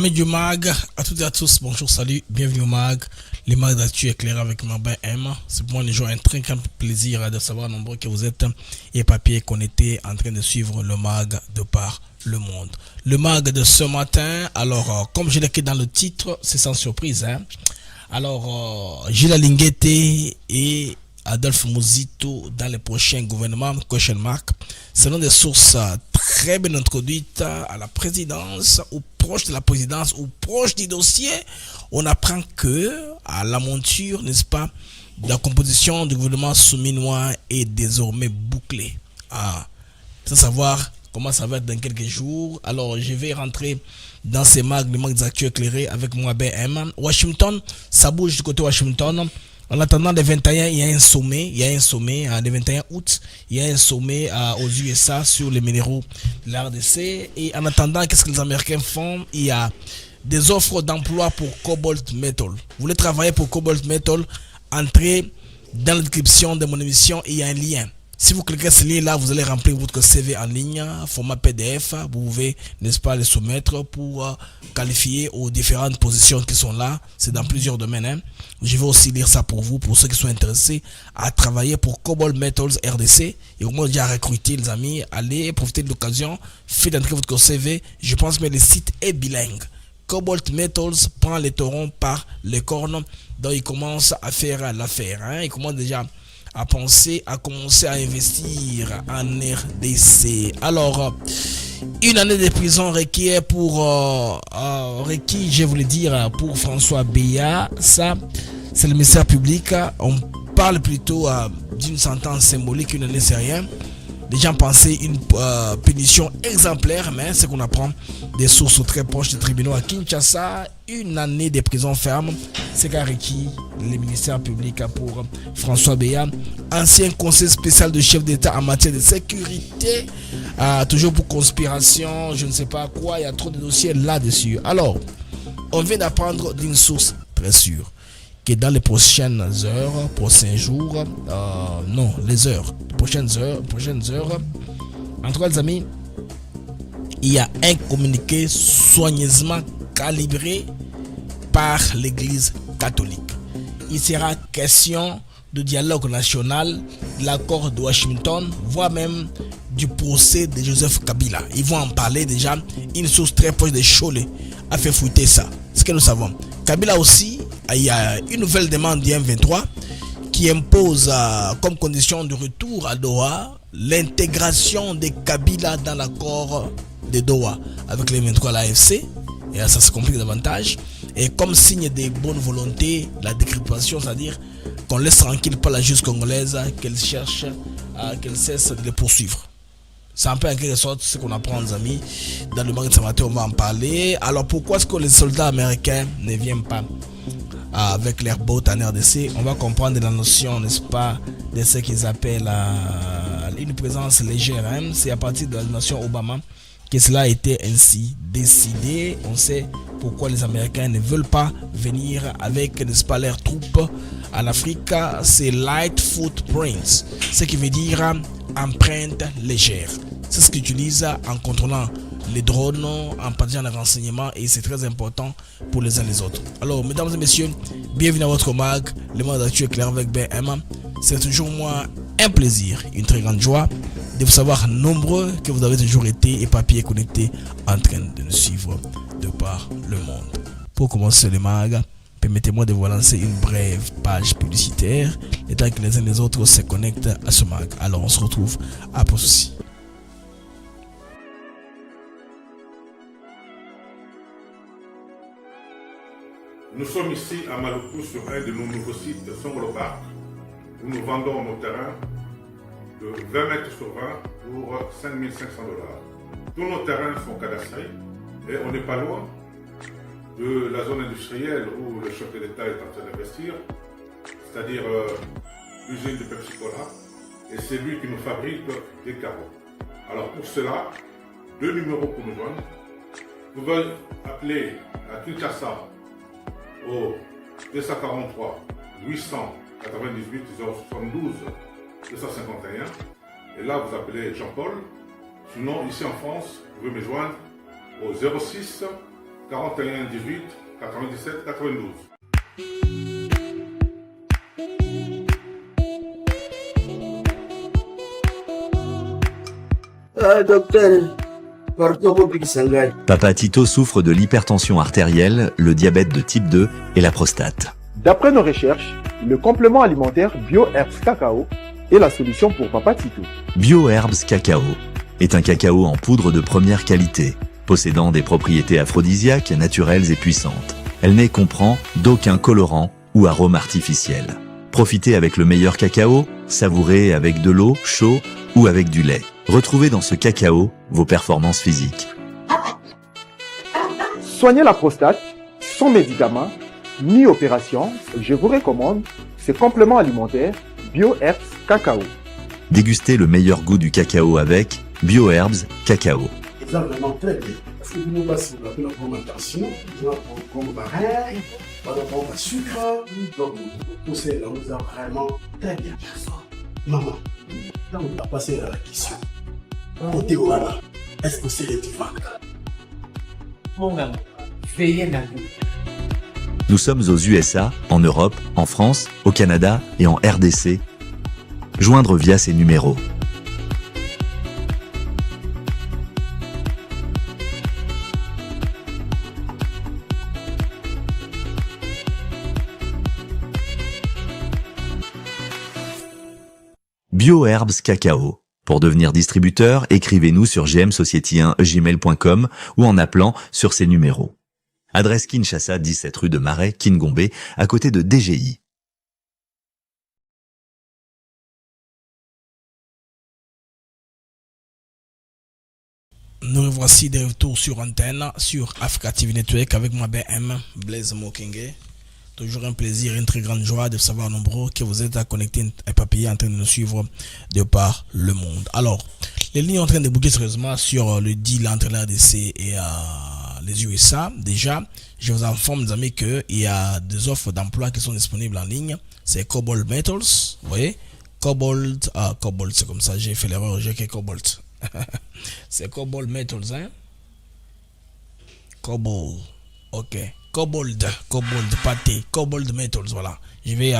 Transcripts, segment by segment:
Amis du MAG, à toutes et à tous, bonjour, salut, bienvenue au MAG. Les MAG d'actu éclairé avec Marbin M. C'est pour moi un jour un très grand plaisir de savoir nombreux que vous êtes et papier qu'on était en train de suivre le MAG de par le monde. Le MAG de ce matin, alors comme je l'ai écrit dans le titre, c'est sans surprise. Alors, Gilles Linguete et Adolphe Muzito dans les prochains gouvernements, question mark, selon des sources très bien introduites à la présidence ou proche de la présidence ou proche du dossier, on apprend que à la monture, n'est-ce pas, de la composition du gouvernement souminois est désormais bouclée. Sans savoir comment ça va être dans quelques jours. Alors je vais rentrer dans ces mags, les mags d'actu éclairés avec moi BM. Washington, ça bouge du côté Washington. En attendant le 21, il y a un sommet, le 21 août, il y a un sommet aux USA sur les minéraux de la RDC. Et en attendant, qu'est-ce que les Américains font? Il y a des offres d'emploi pour Cobalt Metal. Vous voulez travailler pour Cobalt Metal? Entrez dans la description de mon émission, il y a un lien. Si vous cliquez ce lien là, vous allez remplir votre CV en ligne, format PDF. Vous pouvez, n'est-ce pas, le soumettre pour qualifier aux différentes positions qui sont là. C'est dans plusieurs domaines. Je vais aussi lire ça pour vous, pour ceux qui sont intéressés à travailler pour Cobalt Metals RDC. Et au moins déjà recruter les amis, allez profiter de l'occasion, faites entrer votre CV. Je pense que le site est bilingue. Cobalt Metals prend les taurons par les cornes, donc il commence à faire l'affaire. Il commence déjà à penser, à commencer à investir en RDC. Alors, une année de prison requiert pour je voulais dire pour François Béat. Ça, c'est le ministère public. On parle plutôt d'une sentence symbolique, une année c'est rien. Les gens pensaient une punition exemplaire, mais c'est qu'on apprend des sources très proches des tribunaux à Kinshasa. Une année de prison ferme, c'est qu'a requis le ministère public pour François Béat, ancien conseiller spécial de chef d'État en matière de sécurité, toujours pour conspiration, je ne sais pas quoi, il y a trop de dossiers là-dessus. Alors, on vient d'apprendre d'une source très sûre que dans les prochaines heures, prochains jours, prochaines heures, en tout cas les amis, il y a un communiqué soigneusement calibré par l'église catholique. Il sera question de dialogue national, de l'accord de Washington, voire même du procès de Joseph Kabila. Ils vont en parler déjà. Une source très proche de Cholet a fait fouetter ça. Ce que nous savons. Kabila aussi, il y a une nouvelle demande du M23 qui impose comme condition de retour à Doha l'intégration de Kabila dans l'accord de Doha avec les M23 à l'AFC. Et là, ça se complique davantage. Et comme signe de bonne volonté, la décryptation, c'est-à-dire qu'on laisse tranquille pas la justice congolaise, qu'elle cherche, qu'elle cesse de les poursuivre. C'est un peu en quelque sorte ce qu'on apprend, les amis. Dans le magasin ce matin, on va en parler. Alors pourquoi est-ce que les soldats américains ne viennent pas avec leur boat en RDC? On va comprendre la notion, n'est-ce pas, de ce qu'ils appellent une présence légère. C'est à partir de la nation Obama que cela a été ainsi décidé. On sait pourquoi les Américains ne veulent pas venir avec, n'est-ce pas, leurs troupes en Afrique. C'est light footprints, ce qui veut dire empreinte légère. C'est ce qu'ils utilisent en contrôlant les drones, en partageant les renseignements, et c'est très important pour les uns et les autres. Alors, mesdames et messieurs, bienvenue à votre mag, le mag d'actu éclairé avec BM. C'est toujours moi un plaisir, une très grande joie de vous savoir nombreux que vous avez toujours été éparpillés, connectés, en train de nous suivre de par le monde. Pour commencer le mag, permettez-moi de vous lancer une brève page publicitaire, le temps que les uns et les autres se connectent à ce mag. Alors on se retrouve après ceci. Nous sommes ici à Maluku sur un de nos nouveaux sites Songolo Park, où nous vendons nos terrains de 20 mètres sur 20 pour 5 500 $. Tous nos terrains sont cadastrés et on n'est pas loin de la zone industrielle où le chef de l'État est en train d'investir, c'est-à-dire l'usine de Pepsi Cola, et c'est lui qui nous fabrique des carreaux. Alors pour cela, 2 numéros pour nous joindre. Vous pouvez appeler à Kinshasa au 243 898 072 251, et là vous appelez Jean-Paul. Sinon ici en France, vous pouvez me joindre au 06 41 18 97 92. Docteur, pardon, mon petit sanguin. Papa Tito souffre de l'hypertension artérielle, le diabète de type 2 et la prostate. D'après nos recherches, le complément alimentaire BioHerbs Cacao est la solution pour Papa Tito. BioHerbs Cacao est un cacao en poudre de première qualité, possédant des propriétés aphrodisiaques, naturelles et puissantes. Elle ne comprend d'aucun colorant ou arôme artificiel. Profitez avec le meilleur cacao, savourez avec de l'eau, chaud ou avec du lait. Retrouvez dans ce cacao vos performances physiques. Soignez la prostate sans médicaments ni opération. Je vous recommande ce complément alimentaire BioHerbs Cacao. Dégustez le meilleur goût du cacao avec BioHerbs Cacao. C'est vraiment très bien. Parce que vous ne passez pas la fermentation, vous n'avez pas comme baril, vous n'avez pas de sucre. Donc, tout ça, là, vous avez vraiment très bien. Maman, là, on va passer à la question. Côté Ouara, est-ce que c'est les divans? Mon gars, veillez la vie. Nous sommes aux USA, en Europe, en France, au Canada et en RDC. Joindre via ces numéros. BioHerbs Cacao. Pour devenir distributeur, écrivez-nous sur gmsociety1gmail.com ou en appelant sur ces numéros. Adresse Kinshasa, 17 rue de Marais, Kingombe, à côté de DGI. Nous revoici de retour sur antenne, sur Africa TV Network avec moi BM, Blaise Mokenge. Toujours un plaisir et une très grande joie de savoir nombreux que vous êtes à connecter et papier en train de nous suivre de par le monde. Alors, les lignes sont en train de bouger sérieusement sur le deal entre la RDC et les USA. Déjà, je vous informe, mes amis, qu'il y a des offres d'emploi qui sont disponibles en ligne. C'est Cobalt Metals, vous voyez. Cobalt, Cobalt, c'est comme ça, j'ai fait l'erreur, j'ai écrit Cobalt. C'est Cobalt Metals, hein. Cobalt, ok. Cobalt, pâté, Cobalt Metals, voilà. Je vais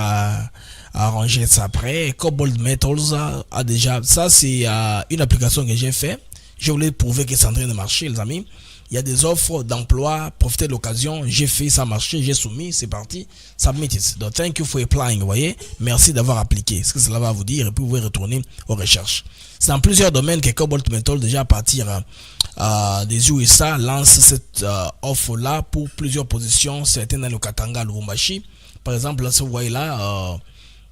arranger ça après. Cobalt Metals a déjà, ça c'est une application que j'ai fait. Je voulais prouver que c'est en train de marcher, les amis. Il y a des offres d'emploi, profitez de l'occasion. J'ai fait, ça a marché, j'ai soumis, c'est parti. Submit it. Donc, thank you for applying, vous voyez. Merci d'avoir appliqué. Ce que cela va vous dire, et puis vous pouvez retourner aux recherches. C'est dans plusieurs domaines que Cobalt Metal, déjà à partir des USA, lance cette offre-là pour plusieurs positions, certaines dans le Katanga, Lubumbashi. Par exemple, là, ce que vous voyez là,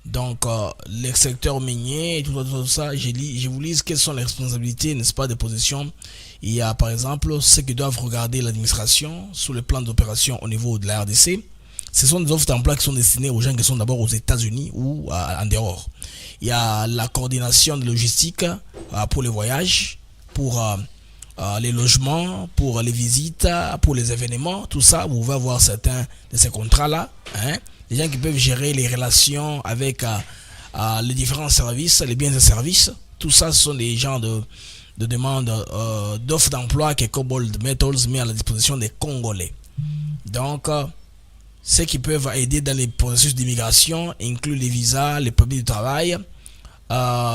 donc les secteurs miniers et tout ça, je vous lis quelles sont les responsabilités, n'est-ce pas, des positions. Il y a par exemple ceux qui doivent regarder l'administration sous le plan d'opération au niveau de la RDC. Ce sont des offres d'emploi qui sont destinées aux gens qui sont d'abord aux États-Unis ou en dehors. Il y a la coordination de logistique pour les voyages, pour les logements, pour les visites, pour les événements, tout ça. Vous pouvez avoir certains de ces contrats-là. Hein? Les gens qui peuvent gérer les relations avec les différents services, les biens et services. Tout ça, ce sont des genres de demandes d'offres d'emploi que Cobalt Metals met à la disposition des Congolais. Donc, ceux qui peuvent aider dans les processus d'immigration incluent les visas, les permis de travail,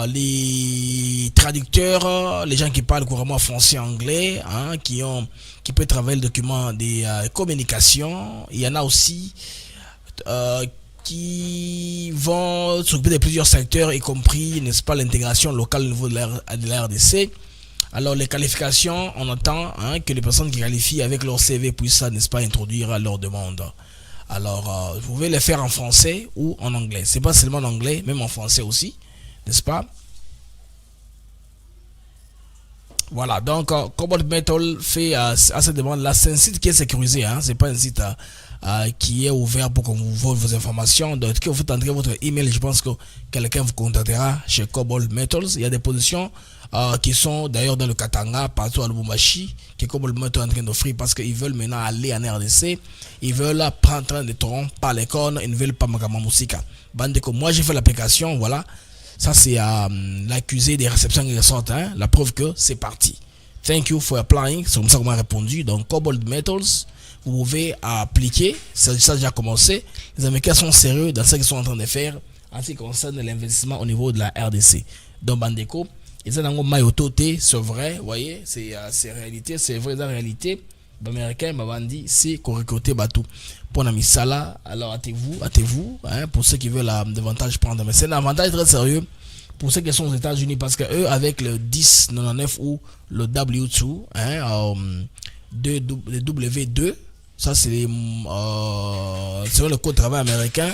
les traducteurs, les gens qui parlent couramment français et anglais, hein, qui peuvent travailler le document des communications. Il y en a aussi qui vont s'occuper de plusieurs secteurs, y compris, n'est-ce pas, l'intégration locale au niveau de la RDC. Alors les qualifications, on attend que les personnes qui qualifient avec leur CV puissent, n'est-ce pas, introduire leur demande. Alors vous pouvez les faire en français ou en anglais. C'est pas seulement en anglais, même en français aussi, n'est-ce pas? Voilà, donc Cobalt Metal fait à cette demande-là. C'est un site qui est sécurisé, hein, c'est pas un site qui est ouvert pour qu'on vous vole vos informations. Donc, quand vous faites entrer votre email, je pense que quelqu'un vous contactera chez Cobalt Metals. Il y a des positions qui sont d'ailleurs dans le Katanga, partout à Lubumbashi, que Cobalt Metal est en train d'offrir parce qu'ils veulent maintenant aller en RDC. Ils veulent prendre des torrents par les cornes, ils ne veulent pas Makamasika. Bande que moi j'ai fait l'application, voilà. Ça c'est l'accusé des réceptions qui ressortent, hein, la preuve que c'est parti. Thank you for applying, c'est comme ça qu'on m'a répondu. Donc Cobalt Metals, vous pouvez appliquer. Ça a déjà commencé. Les Américains sont sérieux dans ce qu'ils sont en train de faire en ce qui concerne l'investissement au niveau de la RDC. Donc, Bandeko, ils ont un maillot, c'est vrai, vous voyez, c'est réalité, c'est vrai, la réalité. Les Américains, dit, c'est qu'on recrute tout. Pour la Sala, alors hâtez-vous, hein, pour ceux qui veulent davantage prendre. Mais c'est un avantage très sérieux pour ceux qui sont aux États-Unis parce que eux, avec le 1099 ou le W2, hein, le W2, ça c'est selon le code de travail américain,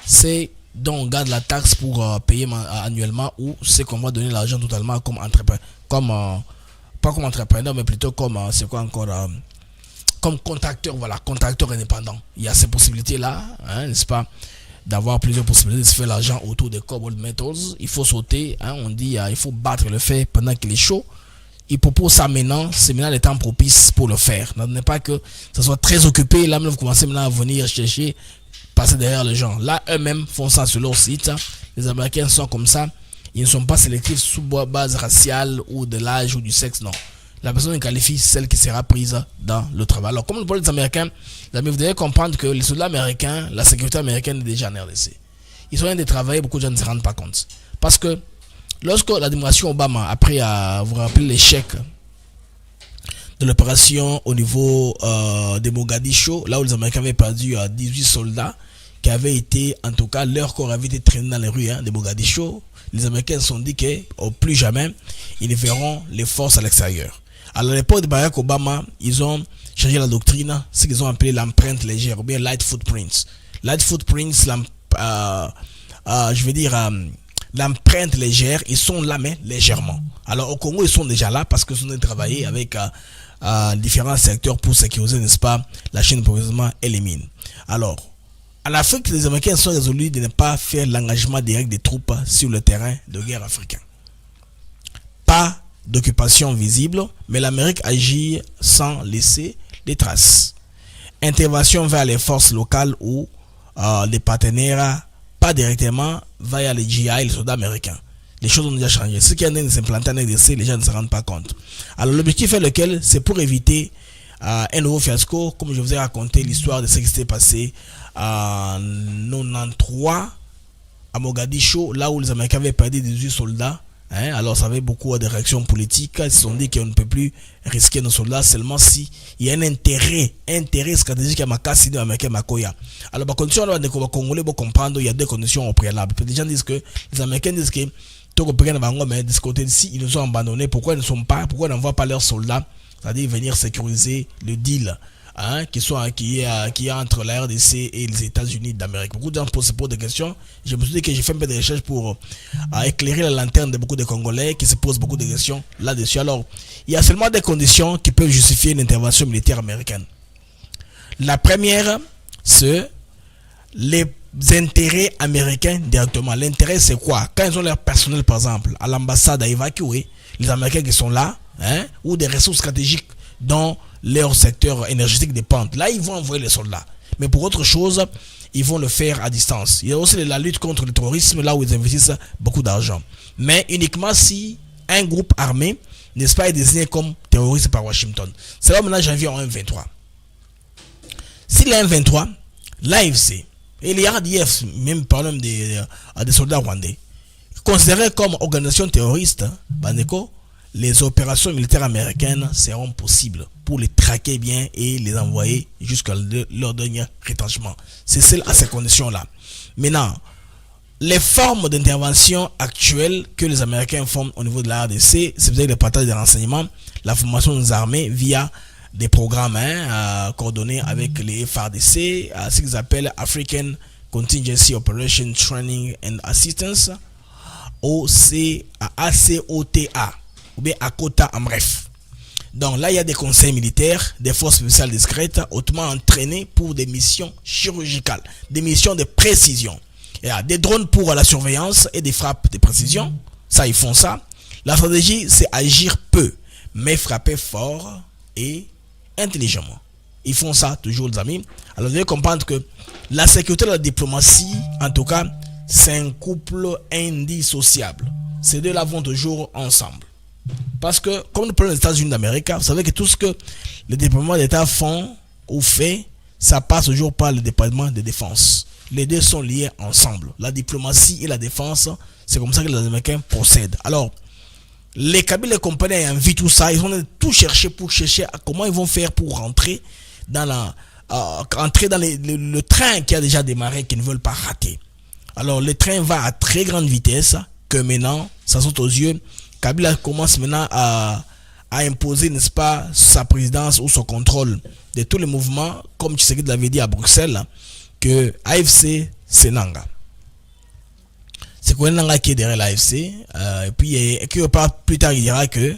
c'est donc on garde la taxe pour payer annuellement ou c'est qu'on va donner l'argent totalement comme entrepreneur, pas comme entrepreneur mais plutôt comme c'est quoi encore comme contracteur, voilà, contracteur indépendant. Il y a ces possibilités là, hein, n'est-ce pas, d'avoir plusieurs possibilités de se faire l'argent autour des cobalt metals. Il faut sauter, hein, on dit il faut battre le fer pendant qu'il est chaud. Il propose ça maintenant, c'est maintenant le temps propice pour le faire. N'est pas que ça soit très occupé, là même vous commencez maintenant à venir chercher, passer derrière les gens. Là eux-mêmes font ça sur leur site. Les Américains sont comme ça, ils ne sont pas sélectifs sous base raciale ou de l'âge ou du sexe, non. La personne qualifie celle qui sera prise dans le travail. Alors comme pour les Américains, vous devez comprendre que les soldats américains, la sécurité américaine est déjà en RDC. Ils sont en train de travailler, beaucoup de gens ne se rendent pas compte. Parce que lorsque l'administration Obama, après vous rappelez l'échec de l'opération au niveau de Mogadiscio, là où les Américains avaient perdu 18 soldats, qui avaient été, en tout cas, leur corps avait été traîné dans les rues de Mogadiscio, les Américains se sont dit qu'au plus jamais, ils ne verront les forces à l'extérieur. À l'époque de Barack Obama, ils ont changé la doctrine, ce qu'ils ont appelé l'empreinte légère, ou bien light footprints. Light footprints, l'empreinte légère, ils sont là, mais légèrement. Alors au Congo, ils sont déjà là parce qu'ils ont travaillé avec différents secteurs pour sécuriser, n'est-ce pas, la chaîne d'approvisionnement et les mines. Alors, en Afrique, les Américains sont résolus de ne pas faire l'engagement direct des troupes sur le terrain de guerre africain. Pas d'occupation visible, mais l'Amérique agit sans laisser des traces. Intervention vers les forces locales ou les partenaires, pas directement vers les GI, les soldats américains. Les choses ont déjà changé. Ce qui est en train de s'implanter en RDC, les gens ne se rendent pas compte. Alors l'objectif est lequel? C'est pour éviter un nouveau fiasco, comme je vous ai raconté l'histoire de ce qui s'était passé en 93 à Mogadiscio, là où les Américains avaient perdu 18 soldats. Alors ça avait beaucoup de réactions politiques. Ils se sont dit qu'on ne peut plus risquer nos soldats seulement si il y a un intérêt stratégique à Makassi de l'Américain Makoya. Alors la condition là, les Congolais vont comprendre, il y a deux conditions au préalable. Les gens disent que les Américains disent que mais de ce côté-ci ils nous ont abandonnés. Pourquoi ils n'envoient pas leurs soldats, c'est-à-dire venir sécuriser le deal qui est entre la RDC et les États-Unis d'Amérique. Beaucoup de gens se posent des questions. Je me suis dit que j'ai fait un peu de recherche pour éclairer la lanterne de beaucoup de Congolais qui se posent beaucoup de questions là-dessus. Alors, il y a seulement des conditions qui peuvent justifier une intervention militaire américaine. La première, c'est les intérêts américains directement. L'intérêt, c'est quoi? Quand ils ont leur personnel, par exemple, à l'ambassade à évacuer, les Américains qui sont là, ou des ressources stratégiques dont leur secteur énergétique dépend. Là, ils vont envoyer les soldats. Mais pour autre chose, ils vont le faire à distance. Il y a aussi la lutte contre le terrorisme, là où ils investissent beaucoup d'argent. Mais uniquement si un groupe armé, n'est-ce pas, est désigné comme terroriste par Washington. C'est là maintenant janvier en 1-23. S'il est 1-23, l'AFC et les RDF, même par exemple des soldats rwandais, considérés comme organisation terroriste, les opérations militaires américaines seront possibles pour les traquer bien et les envoyer jusqu'à leur dernier retranchement. C'est celle à ces conditions-là. Maintenant, les formes d'intervention actuelles que les Américains font au niveau de la RDC, c'est peut-être le partage des renseignements, la formation des armées via des programmes coordonnés avec les FARDC, ce qu'ils appellent African Contingency Operation Training and Assistance, ACOTA. Ou bien ACOTA en bref. Donc là, il y a des conseils militaires, des forces spéciales discrètes, hautement entraînées pour des missions chirurgicales, des missions de précision. Il y a des drones pour la surveillance et des frappes de précision. Ça, ils font ça. La stratégie, c'est agir peu, mais frapper fort et intelligemment. Ils font ça toujours, les amis. Alors, vous devez comprendre que la sécurité et la diplomatie, en tout cas, c'est un couple indissociable. Ces deux-là vont toujours ensemble. Parce que, comme nous prenons les États-Unis d'Amérique, vous savez que tout ce que les diplomates d'État font ou fait, ça passe toujours par le département de défense. Les deux sont liés ensemble. La diplomatie et la défense, c'est comme ça que les Américains procèdent. Alors, les Kabyles compagnies envie tout ça, ils ont tout cherché pour chercher à comment ils vont faire pour rentrer dans le train qui a déjà démarré, qu'ils ne veulent pas rater. Alors, le train va à très grande vitesse, que maintenant, ça saute aux yeux. Kabila commence maintenant à imposer, n'est-ce pas, sa présidence ou son contrôle de tous les mouvements, comme Tshisekedi l'avait dit à Bruxelles, que AFC, c'est Nanga. C'est quoi Nanga qui est derrière l'AFC, et puis plus tard, il dira que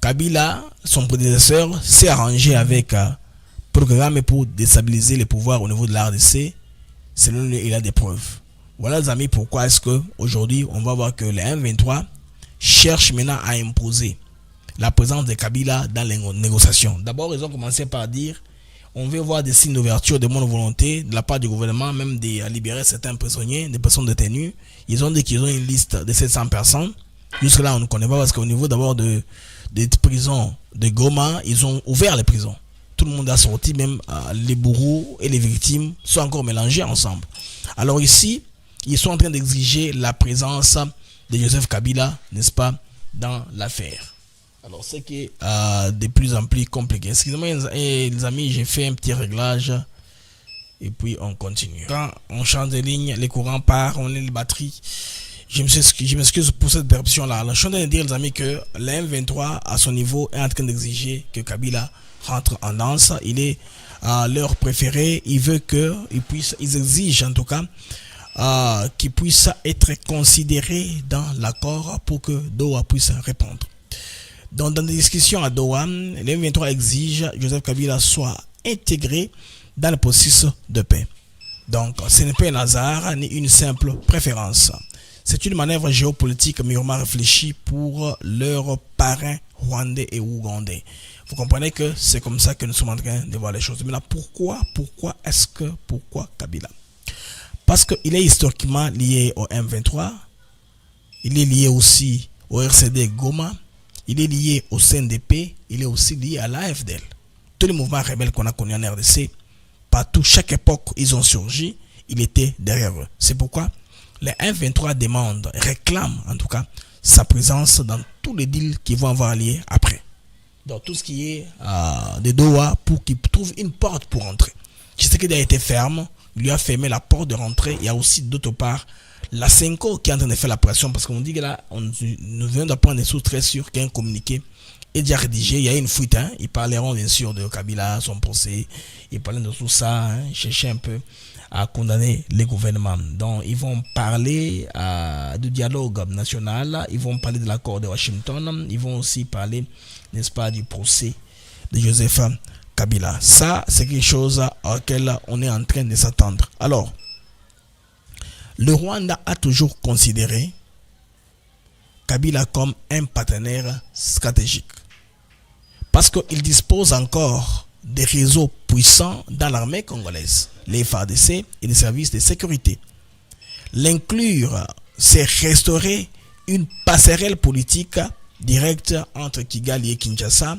Kabila, son prédécesseur, s'est arrangé avec programme pour déstabiliser les pouvoirs au niveau de la RDC. Selon lui, il a des preuves. Voilà, les amis, pourquoi est-ce que aujourd'hui on va voir que les M23 cherchent maintenant à imposer la présence de Kabila dans les négociations. D'abord, ils ont commencé par dire on veut voir des signes d'ouverture, de bonne volonté de la part du gouvernement, même de libérer certains prisonniers, des personnes détenues. Ils ont dit qu'ils ont une liste de 700 personnes. Jusque-là, on ne connaît pas parce qu'au niveau d'abord des prisons de Goma, ils ont ouvert les prisons. Tout le monde a sorti, même les bourreaux et les victimes sont encore mélangés ensemble. Alors ici, ils sont en train d'exiger la présence de Joseph Kabila, n'est-ce pas, dans l'affaire. Alors, c'est qui est de plus en plus compliqué. Excusez-moi, les amis, j'ai fait un petit réglage. Et puis, on continue. Quand on change de ligne, les courants partent, on est les batteries. Je m'excuse pour cette interruption-là. Alors, je suis en train de dire, les amis, que la M23, à son niveau, est en train d'exiger que Kabila rentre en danse. Il est leur préféré. Il veut ils exigent en tout cas, qu'il puisse être considéré dans l'accord pour que Doha puisse répondre. Donc, dans des discussions à Doha, les M23 exigent que Joseph Kabila soit intégré dans le processus de paix. Donc, ce n'est pas un hasard ni une simple préférence. C'est une manœuvre géopolitique mûrement réfléchie pour leurs parrains rwandais et ougandais. Vous comprenez que c'est comme ça que nous sommes en train de voir les choses. Mais là, pourquoi Kabila? Parce qu'il est historiquement lié au M23, il est lié aussi au RCD Goma, il est lié au CNDP, il est aussi lié à l'AFDL. Tous les mouvements rebelles qu'on a connus en RDC, partout, chaque époque, ils ont surgi, il était derrière eux. C'est pourquoi les M23 réclament en tout cas sa présence dans tous les deals qui vont avoir lieu après. Dans tout ce qui est de Doha pour qu'il trouve une porte pour entrer. Tshisekedi a été ferme, lui a fermé la porte de rentrée. Il y a aussi d'autre part la Senko qui est en train de faire la pression parce qu'on dit que là, nous venons d'apprendre des sources très sûres qu'il y a un communiqué est déjà rédigé. Il y a une fuite. Ils parleront bien sûr de Kabila, son procès. Ils parlent de tout ça. Ils cherchaient un peu à condamner les gouvernements. Donc, ils vont parler du dialogue national. Ils vont parler de l'accord de Washington. Ils vont aussi parler, n'est-ce pas, du procès de Joseph Kabila. Ça, c'est quelque chose auquel on est en train de s'attendre. Alors, le Rwanda a toujours considéré Kabila comme un partenaire stratégique. Parce qu'il dispose encore des réseaux puissants dans l'armée congolaise, les FARDC et les services de sécurité. L'inclure, c'est restaurer une passerelle politique directe entre Kigali et Kinshasa.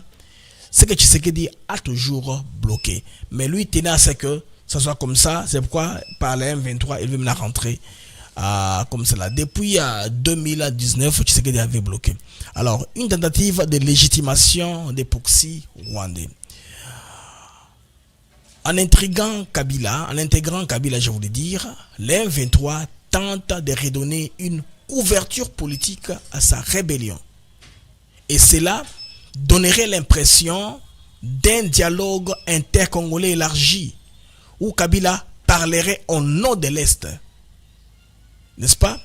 Ce que Tshisekedi a toujours bloqué. Mais lui tenait à ce que ça soit comme ça. C'est pourquoi par la M23, il veut maintenant rentrer comme cela. Depuis 2019, Tshisekedi avait bloqué. Alors, une tentative de légitimation des proxys rwandais. En intégrant Kabila, je voulais dire, les M23 tente de redonner une couverture politique à sa rébellion. Et cela donnerait l'impression d'un dialogue intercongolais élargi où Kabila parlerait au nom de l'Est, n'est-ce pas?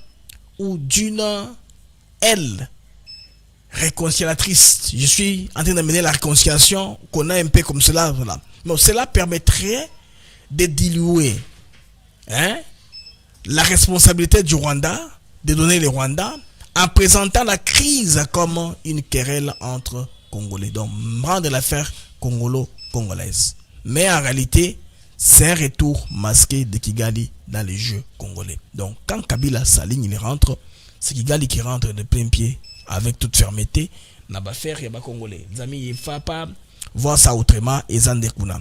Ou d'une aile réconciliatrice. Je suis en train d'amener la réconciliation qu'on a un peu comme cela. Voilà. Mais cela permettrait de diluer la responsabilité du Rwanda, de donner le Rwanda, en présentant la crise comme une querelle entre Congolais. Donc, rendre l'affaire congolo-congolaise. Mais en réalité, c'est un retour masqué de Kigali dans les jeux congolais. Donc, quand Kabila s'aligne, il rentre, c'est Kigali qui rentre de plein pied avec toute fermeté. N'a pas faire, il y a pas Congolais. Les amis, il ne faut pas voir ça autrement et Zandekuna.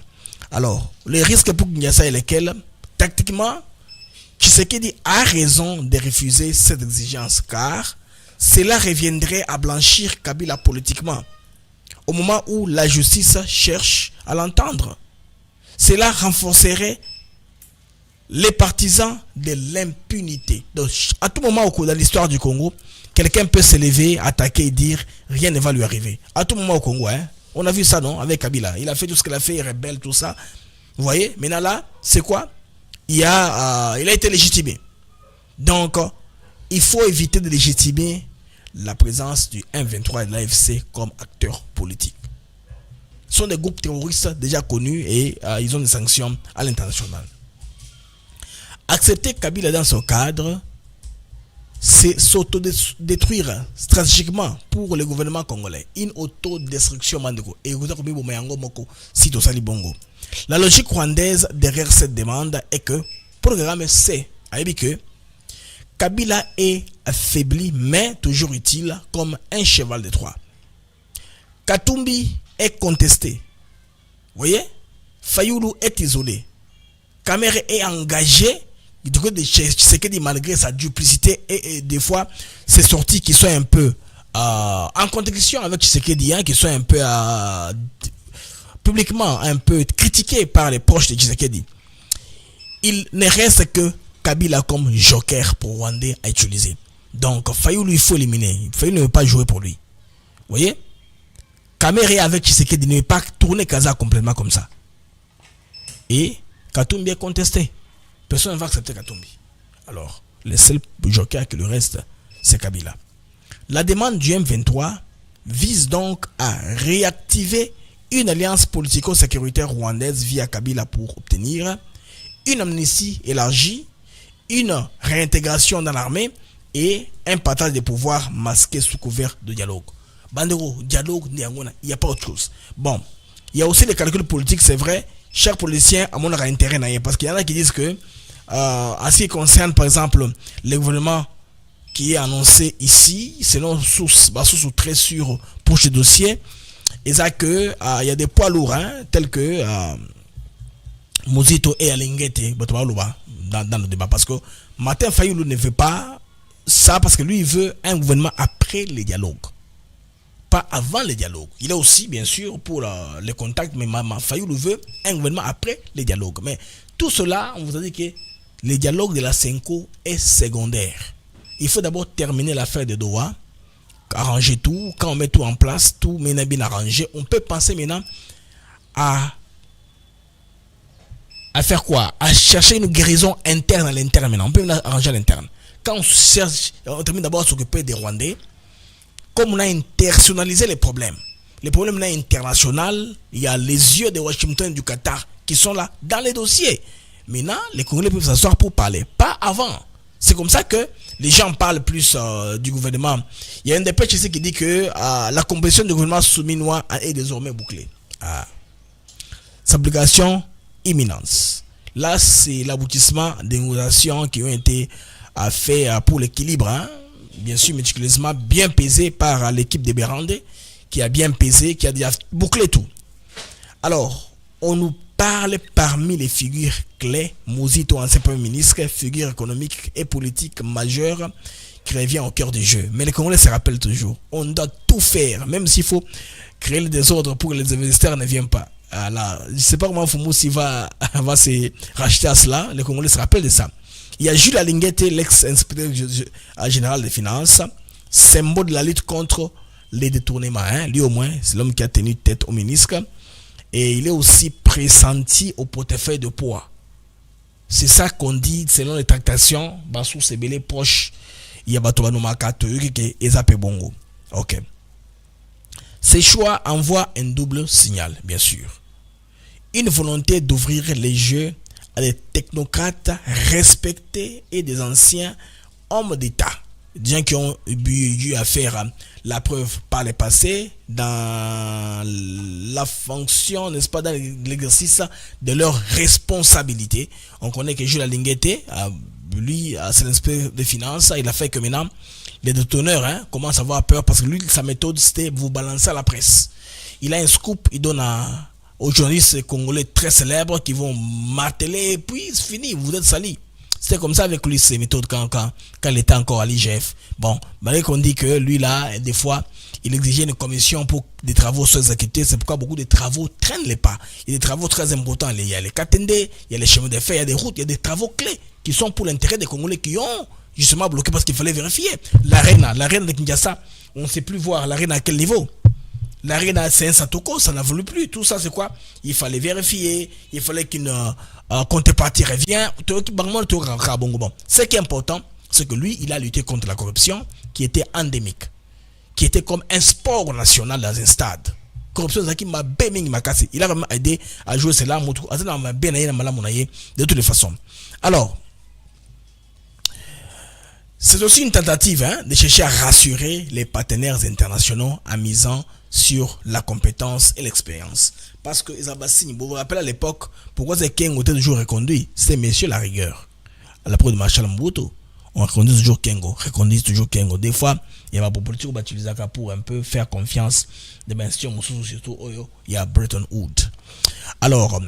Alors, le risque pour Kinshasa est lequel? Tactiquement, Tshisekedi a raison de refuser cette exigence car cela reviendrait à blanchir Kabila politiquement au moment où la justice cherche à l'entendre. Cela renforcerait les partisans de l'impunité. Donc, à tout moment au cours de l'histoire du Congo, quelqu'un peut se lever, attaquer et dire rien ne va lui arriver. À tout moment au Congo, hein. On a vu ça, non? Avec Kabila. Il a fait tout ce qu'il a fait, il rebelle, tout ça. Vous voyez? Maintenant là, c'est quoi? Il a été légitimé. Donc, il faut éviter de légitimer la présence du M23 et de l'AFC comme acteurs politiques. Ce sont des groupes terroristes déjà connus et ils ont des sanctions à l'international. Accepter Kabila dans ce cadre, c'est s'autodétruire stratégiquement pour le gouvernement congolais. Une autodestruction, Mandeko. Et vous avez dit bongo. La logique rwandaise derrière cette demande est que, pour le programme C, que Kabila est affaibli mais toujours utile comme un cheval de Troie. Katumbi est contesté. Vous voyez? Fayoulou est isolé. Kamere est engagé. Du coup, Tshisekedi, malgré sa duplicité et des fois ses sorties qui sont un peu en contradiction avec Tshisekedi, qui sont un peu publiquement un peu critiquées par les proches de Tshisekedi. Il ne reste que Kabila comme joker pour Rwandais à utiliser. Donc Fayoulou, il faut éliminer. Fayoulou ne veut pas jouer pour lui. Vous voyez? Kamere avec Tshisekedi ne veut pas tourner Kaza complètement comme ça. Et Katumbi est contesté. Personne ne va accepter Katumbi. Alors, le seul joker qui lui reste, c'est Kabila. La demande du M23 vise donc à réactiver une alliance politico-sécuritaire rwandaise via Kabila pour obtenir une amnistie élargie, une réintégration dans l'armée et un partage des pouvoirs masqué sous couvert de dialogue. Bandero, dialogue, il n'y a pas autre chose. Bon, il y a aussi des calculs politiques, c'est vrai. Chaque politicien a mon intérêt, parce qu'il y en a qui disent que en ce qui concerne par exemple le gouvernement qui est annoncé ici, selon source très sûre pour ce dossier, et ça que il y a des poids lourds tels que Mozito et Alingete dans le débat, parce que Martin Fayoulou ne veut pas ça, parce que lui il veut un gouvernement après les dialogues, pas avant les dialogues. Il est aussi bien sûr pour les contacts, mais Fayoulou veut un gouvernement après les dialogues. Mais tout cela, on vous a dit que les dialogues de la Senko est secondaire. Il faut d'abord terminer l'affaire de Doha, arranger tout. Quand on met tout en place, tout maintenant bien arrangé, on peut penser maintenant à faire quoi? À chercher une guérison interne à l'interne maintenant. On peut arranger à l'interne. Quand on termine d'abord à s'occuper des Rwandais, comme on a internationalisé les problèmes là international, il y a les yeux de Washington et du Qatar qui sont là dans les dossiers. Maintenant, les Congolais peuvent s'asseoir pour parler, pas avant. C'est comme ça que les gens parlent plus du gouvernement. Il y a un dépêche ici qui dit que la composition du gouvernement souminois est désormais bouclée. Sa obligation imminente. Là, c'est l'aboutissement des négociations qui ont été faites pour l'équilibre, bien sûr méticuleusement bien pesé par l'équipe de Bérandé, qui a bien pesé, qui a déjà bouclé tout. Alors, on nous parle parmi les figures clés, Mozito, ancien premier ministre, figure économique et politique majeure qui revient au cœur du jeu. Mais les Congolais se rappellent toujours, on doit tout faire, même s'il faut créer le désordre pour que les investisseurs ne viennent pas. Alors, je ne sais pas comment Foumoussi va se racheter à cela, les Congolais se rappellent de ça. Il y a Jules Alingete, l'ex-inspecteur général des finances, symbole de la lutte contre les détournements. Lui au moins, c'est l'homme qui a tenu tête au ministre. Et il est aussi pressenti au portefeuille de poids. C'est ça qu'on dit selon les tractations. Bassou Sebele proche. Il y a Batobanomaka Toyuki et Ezapé Bongo. Ok. Ces choix envoient un double signal, bien sûr. Une volonté d'ouvrir les jeux à des technocrates respectés et des anciens hommes d'État. Des gens qui ont eu à faire la preuve par le passé dans la fonction, n'est-ce pas, dans l'exercice de leurs responsabilités. On connaît que Jules Alingete, lui, c'est l'inspecteur des finances, il a fait que maintenant, les déteneurs commencent à avoir peur parce que lui, sa méthode, c'était vous balancer à la presse. Il a un scoop, il donne aux journalistes congolais très célèbres qui vont marteler, et puis c'est fini, vous êtes salis. C'était comme ça avec lui, ces méthodes quand il était encore à l'IGF. Bon, malgré qu'on dit que lui là, des fois, il exigeait une commission pour des travaux soit exécutés. C'est pourquoi beaucoup de travaux traînent les pas. Il y a des travaux très importants. Il y a les Katende, il y a les chemins de fer, il y a des routes, il y a des travaux clés qui sont pour l'intérêt des Congolais qui ont justement bloqué parce qu'il fallait vérifier. L'arène de Kinshasa, on ne sait plus voir l'arène à quel niveau. L'arène c'est un Satoko, ça n'a voulu plus. Tout ça c'est quoi? Il fallait vérifier, il fallait qu'une contrepartie revienne. Ce qui est important, c'est que lui, il a lutté contre la corruption qui était endémique, qui était comme un sport national dans un stade. Corruption, il a vraiment aidé à jouer cela de toutes les façons. Alors, c'est aussi une tentative de chercher à rassurer les partenaires internationaux en misant sur la compétence et l'expérience. Parce que vous vous rappelez à l'époque, pourquoi c'est Kengo était toujours reconduit? C'était monsieur la rigueur. À la preuve de Marshal Mobutu, on reconduit toujours Kengo. Des fois, il y a ma politique pour un peu faire confiance des institutions, surtout il y a Bretton Woods. Alors,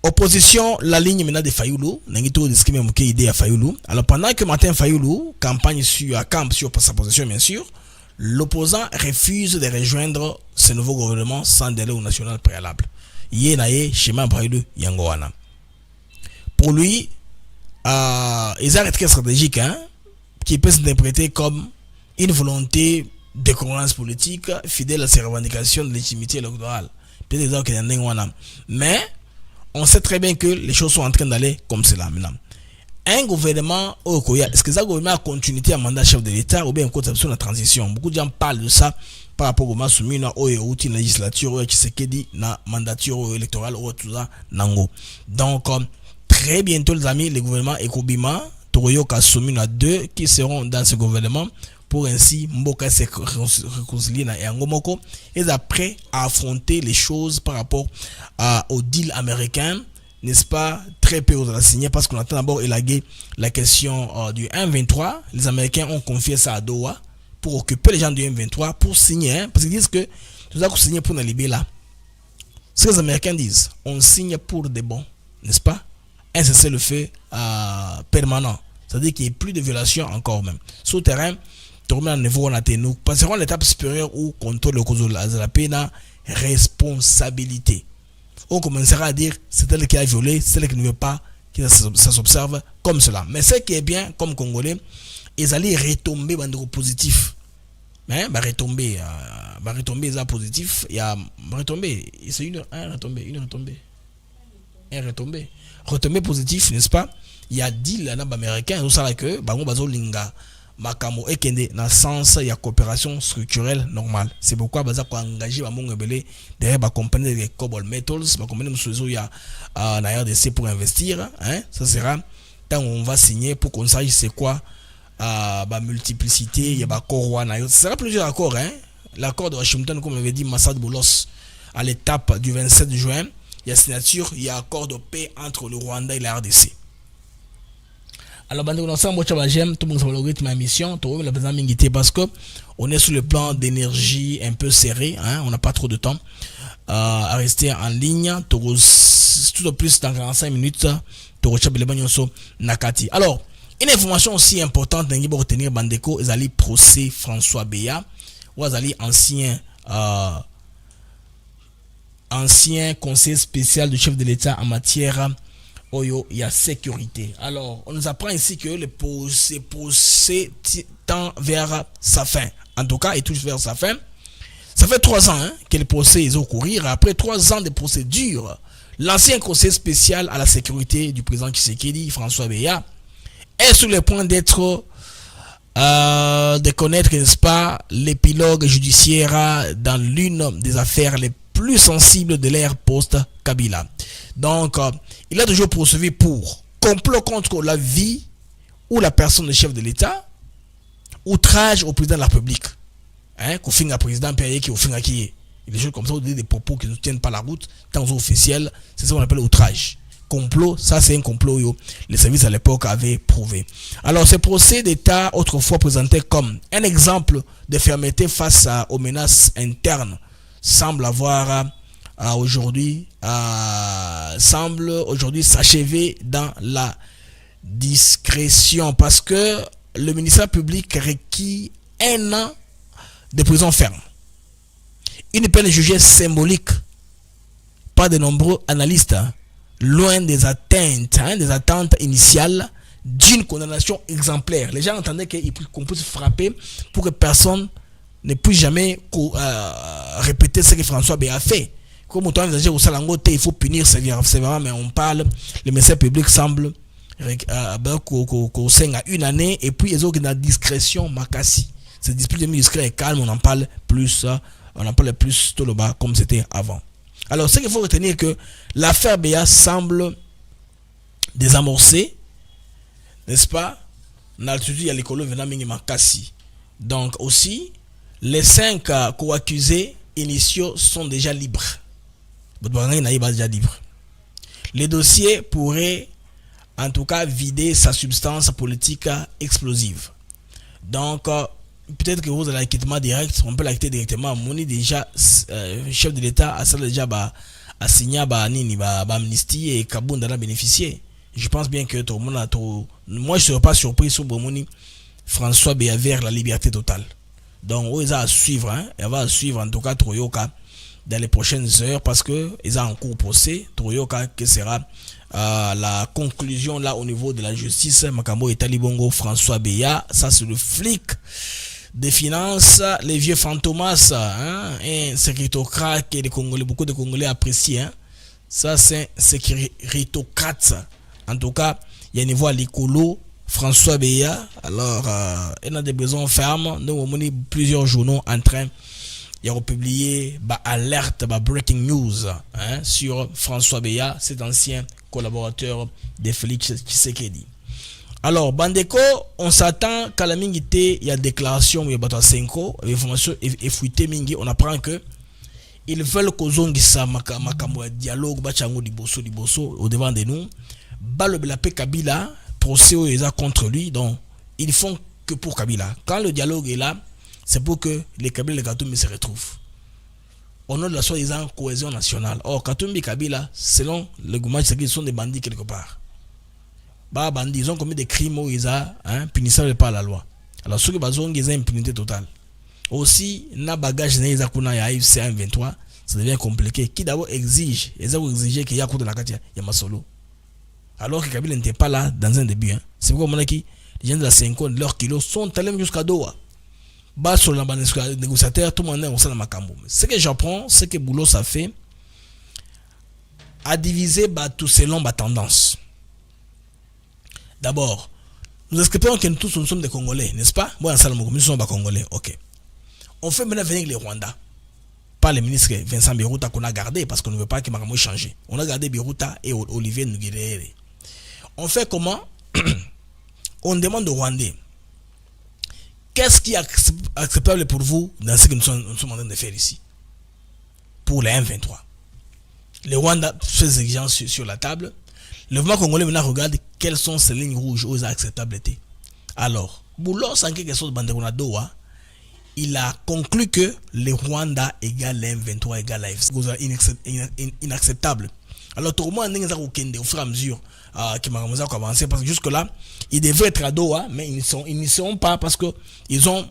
opposition, la ligne maintenant de Fayoulou, alors pendant que Martin Fayoulou campagne camp sur sa position, bien sûr, l'opposant refuse de rejoindre ce nouveau gouvernement sans délai au national préalable. Pour lui, ils ont un très stratégique qui peut s'interpréter comme une volonté de cohérence politique fidèle à ses revendications de légitimité électorale. Mais on sait très bien que les choses sont en train d'aller comme cela maintenant. Un gouvernement, est-ce que ça gouvernement a continuité à mandat chef de l'État ou bien une conception de la transition? Beaucoup de gens parlent de ça par rapport au soumis na outil législature qui s'est dit na mandature électorale ou tout ça nango. Donc très bientôt les amis, le gouvernement Ekobima Toroyo a soumis na deux qui seront dans ce gouvernement pour ainsi Mboka se réconcilier na Yangomoko et après à affronter les choses par rapport au deal américain. N'est-ce pas, très peu de la signer parce qu'on attend d'abord élaguer la question du 1-23. Les Américains ont confié ça à Doha pour occuper les gens du 1-23 pour signer, parce qu'ils disent que tout ça qu'on signe pour Nalibé là. Ce que les Américains disent, on signe pour des bons, n'est-ce pas? Un cessez-le-feu permanent, c'est-à-dire qu'il n'y ait plus de violation encore même. Sur le terrain, tourner à niveau on a nous passerons à l'étape supérieure où contrôle le cause de la peine responsabilité. On commencera à dire c'est elle qui a violé, c'est elle qui ne veut pas que ça s'observe comme cela. Mais ce qui est bien, comme Congolais, ils allaient retomber dans le positif. Mais retomber, ça positif, il y a retomber, c'est un retombé. Retombé positif, n'est-ce pas? Il y a deal là américain, nous savons que bango bazo linga makamo ekende dans sens il y a coopération structurelle normale. C'est pourquoi baza ko engager ba mongo belé derrière ba compagnie de Cobalt Metals, ba compagnie musuzo ya na RDC pour investir, ça sera tant on va signer pour qu'on sache c'est quoi ba multiplicité, il y a ba accord na ça sera plusieurs accords l'accord de Washington comme avait dit Massad Boulos à l'étape du 27 juin, il y a signature, il y a accord de paix entre le Rwanda et la RDC. Alors, tout le monde algorithme ma mission, parce que on est sur le plan d'énergie un peu serré, on n'a pas trop de temps à rester en ligne. Tout de plus dans 45 minutes, alors, une information aussi importante, pour retenir Bandeko, ils allaient procès François Béa, ou ils allaient ancien conseiller spécial du chef de l'État en matière il y a sécurité. Alors, on nous apprend ici que le procès tend vers sa fin. En tout cas, il touche vers sa fin. Ça fait 3 ans que le procès est au courir. Après 3 ans de procédure, l'ancien conseiller spécial à la sécurité du président Tshisekedi, François Béa, est sur le point d'être de connaître, n'est-ce pas, l'épilogue judiciaire dans l'une des affaires les plus sensibles de l'ère post-Kabila. Donc, il a toujours poursuivi pour complot contre la vie ou la personne du chef de l'État, outrage au président de la République. Qu'on finit un président qui finit qui est. Des choses comme ça, on dit des propos qui ne tiennent pas la route, tant officiels, c'est ça qu'on appelle outrage. Complot, ça c'est un complot, les services à l'époque avaient prouvé. Alors, ce procès d'État, autrefois présenté comme un exemple de fermeté face aux menaces internes, semble avoir aujourd'hui semble aujourd'hui s'achever dans la discrétion parce que le ministère public requiert 1 an de prison ferme. Une peine jugée symbolique par de nombreux analystes, loin des attentes initiales d'une condamnation exemplaire. Les gens entendaient qu'on puisse frapper pour que personne ne puisse jamais répéter ce que François B a fait. Comme on a envisagé au Salangote, il faut punir sévèrement, mais on parle, le ministère public semble qu'on saigne à 1 année, et puis ils ont une discrétion makassi. Cette dispute discret et calme, on en parle plus tôt le bas comme c'était avant. Alors, ce qu'il faut retenir que l'affaire BA semble désamorcée, n'est-ce pas? L'altitude, il y a l'école venant mingi makassi. Donc aussi, les 5 co-accusés initiaux sont déjà libres. Les dossiers pourraient en tout cas vider sa substance politique explosive. Donc peut-être que vous avez l'acquittement direct, on peut l'acquitter directement. Moni déjà chef de l'État a déjà signé amnistie et Kabound en a bénéficié. Je pense bien que tout le monde moi je ne serais pas surpris sur Moni François B vers la liberté totale. Donc ils ont à suivre, elle va suivre en tout cas Troyoka dans les prochaines heures parce que ils ont en cours procès. Troyoka que sera la conclusion là au niveau de la justice. Makambo et Talibongo François Beya, ça c'est le flic des finances, les vieux fantomas, un sécuritocrate que les Congolais, beaucoup de Congolais apprécient. Ça c'est un sécuritocrate. En tout cas, il y a un niveau à l'écolo. François Beya, alors il a des besoins fermes. Nous avons plusieurs journaux en train de republier alerte, breaking news sur François Beya, cet ancien collaborateur de Félix Tshisekedi. Alors, Bandeko, on s'attend qu'à la mingité, il y a déclaration, il y a Bato 5 information effouitée mingi, on apprend que ils veulent qu'Ozongisa makambo dialogue, bachango diboso au devant de nous. Balobelape Kabila, procès est contre lui, donc ils font que pour Kabila. Quand le dialogue est là, c'est pour que les Kabila et les Katumbi se retrouvent. Au nom de la soi-disant cohésion nationale. Or, Katumbi et Kabila, selon le gouvernement, ils sont des bandits quelque part. Bandits, ils ont commis des crimes où ils ont punissables par la loi. Alors, ceux qui ont une impunité totale. Aussi, na bagage ils ont AFC 23, ça devient compliqué. Qui d'abord exige, ils ont exigé qu'il y a cours de la Katia, il y a Masolo. Alors que Kabila n'était pas là dans un début. C'est pourquoi les gens de la 50, leurs kilos sont allés jusqu'à Doha. Sur la négociateur, tout le monde est au sein de Makambo. Ce que j'apprends, c'est que Boulot ça fait à diviser tout selon ma tendance. D'abord, nous espérons que nous tous nous sommes des Congolais, n'est-ce pas? Moi, nous sommes des Congolais, ok. On fait maintenant venir les Rwandais. Pas le ministre Vincent Biruta qu'on a gardé parce qu'on ne veut pas que Makambo change. On a gardé Biruta et Olivier Nguirere. On fait comment? On demande aux Rwandais. Qu'est-ce qui est acceptable pour vous dans ce que nous sommes en train de faire ici? Pour les M23. Les Rwandais font des exigences sur la table. Le gouvernement congolais maintenant regarde quelles sont ces lignes rouges aux acceptabilités. Alors, Boulot, sans quelque chose de Doha, il a conclu que les Rwandais égale les M23 égale l'AFC. C'est inacceptable. Alors, tout le monde est au fur et à mesure qui m'a avancé parce que jusque-là, ils devaient être à Doha, mais ils n'y seront pas parce qu'ils ont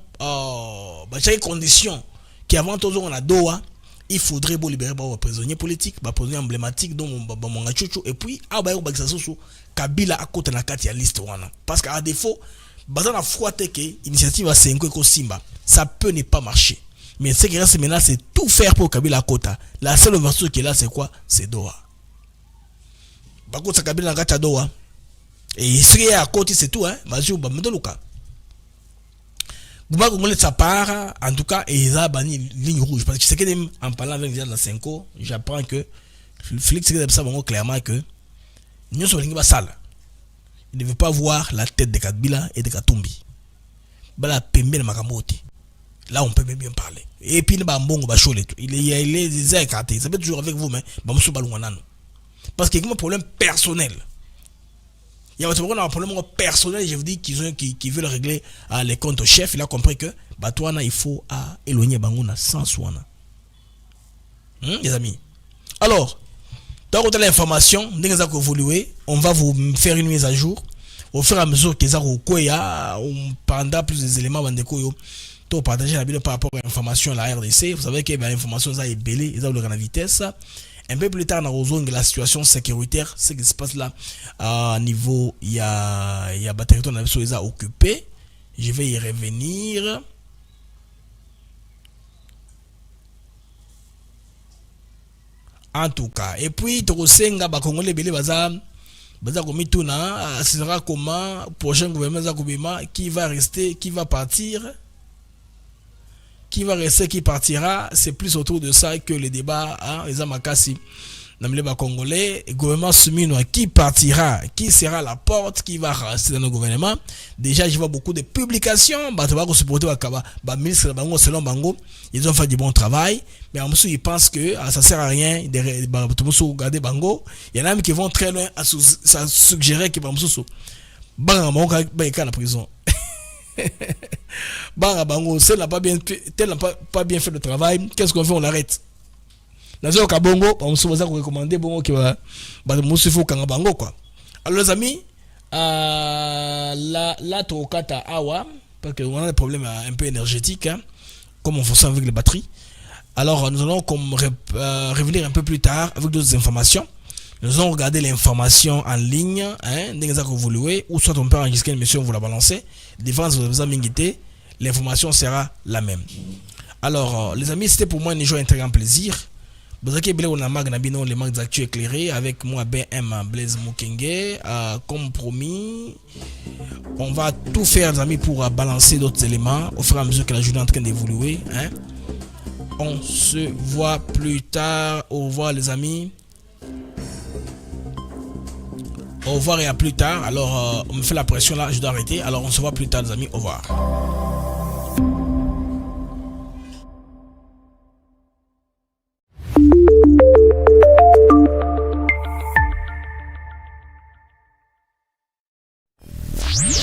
des conditions qui avant tout on a Doha. Il faudrait libérer les prisonniers politiques, les prisonniers emblématiques, dont mon Chouchou, et puis Kabila à côté de la carte, il y a liste. Parce qu'à défaut, bazana fouate que l'initiative à 5 ko Simba, ça peut ne pas marcher. Mais ce qui reste maintenant, c'est tout faire pour Kabila à côté. La seule ouverture qui est là, c'est quoi? C'est Doha. Bakota Kabila à Doha. Et ce qui est à côté, c'est tout. Mazio Bamedoluka. Bouba Congolais de sa part, en tout cas, ils ont banni ligne rouge. Parce que c'est que en parlant avec les gens de la 5, j'apprends que Félix Tshisekedi clairement que nous sommes pas sales. Il ne veut pas voir la tête de Kabila et de Katumbi. Bala pembe na makamoti. Là, on peut bien parler. Et puis, il est écarté. Ça peut être toujours avec vous, mais parce qu'il y a un problème personnel. Il y a un problème personnel, je vous dis, qui veulent régler les comptes au chef. Il a compris que il faut éloigner Bangouna sans soin. Les amis. Alors, dans l'information, on va vous faire une mise à jour au fur et à mesure que on prendra plus des éléments pour partager la vidéo par rapport à l'information de la RDC. Vous savez que l'information est belée, ils ont la vitesse. Un peu plus tard, dans la situation sécuritaire, ce qui se passe là, à niveau, il y a des territoires qui sont occupés. Je vais y revenir. En tout cas, et puis, Torosenga, Congolais, Belé, Baza Komituna, ce sera comment, prochain gouvernement, qui va rester, qui va partir, qui va rester, qui partira. C'est plus autour de ça que les débats, les amakasi. Dans le Congolais, le gouvernement soumis, qui partira, qui sera la porte, qui va rester dans le gouvernement. Déjà, je vois beaucoup de publications, selon Bango, ils ont fait du bon travail, mais en dessous, ils pensent que ça sert à rien de regarder Bango. Il y en a même qui vont très loin à suggérer que Bango est en prison. Bango, si elle n'a pas bien fait le travail, qu'est-ce qu'on fait? On l'arrête. Dans le cas Bongo, on se va recommander Bongo qui va Moussifou Kangabango quoi. Alors les amis, la Tokata Awa, parce qu'on a des problèmes un peu énergétiques, comme on fonctionne avec les batteries. Alors nous allons revenir un peu plus tard avec d'autres informations. Nous allons regarder l'information en ligne, ou soit on peut enregistrer une mission, vous la balancez. Défense, vous avez besoin l'information sera la même. Alors les amis, c'était pour moi un très grand plaisir. Vous avez les marques d'actu éclairées avec moi BM Blaise Mukenge. Comme promis, on va tout faire les amis pour balancer d'autres éléments au fur et à mesure que la journée est en train d'évoluer. On se voit plus tard. Au revoir les amis. Au revoir et à plus tard. Alors on me fait la pression là, je dois arrêter. Alors on se voit plus tard les amis. Au revoir.